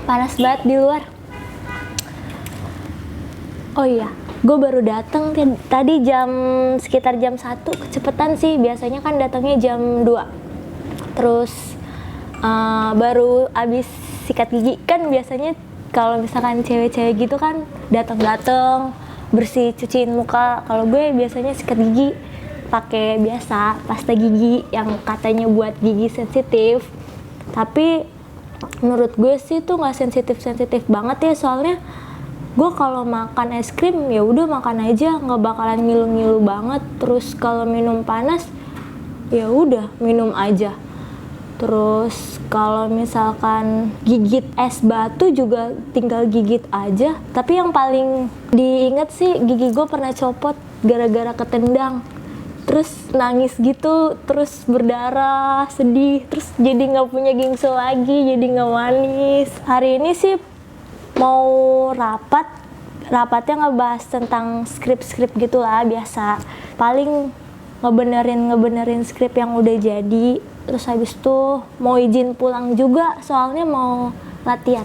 panas banget di luar. Oh iya, gue baru datang tadi sekitar jam 1, kecepetan sih, biasanya kan datangnya jam 2. Terus baru abis sikat gigi, kan biasanya kalau misalkan cewek-cewek gitu kan datang bersih, cuciin muka. Kalau gue biasanya sikat gigi pakai biasa pasta gigi yang katanya buat gigi sensitif, tapi menurut gue sih tuh nggak sensitif banget ya, soalnya gue kalau makan es krim ya udah makan aja, nggak bakalan ngilu-ngilu banget. Terus kalau minum panas ya udah minum aja. Terus kalau misalkan gigit es batu juga tinggal gigit aja. Tapi yang paling diinget sih gigi gue pernah copot gara-gara ketendang. Terus nangis gitu, terus berdarah, sedih, terus jadi nggak punya gingso lagi, jadi nggak manis. Hari ini sih mau rapatnya ngebahas tentang skrip gitu lah, biasa. Paling ngebenerin skrip yang udah jadi. Terus habis itu mau izin pulang juga, soalnya mau latihan.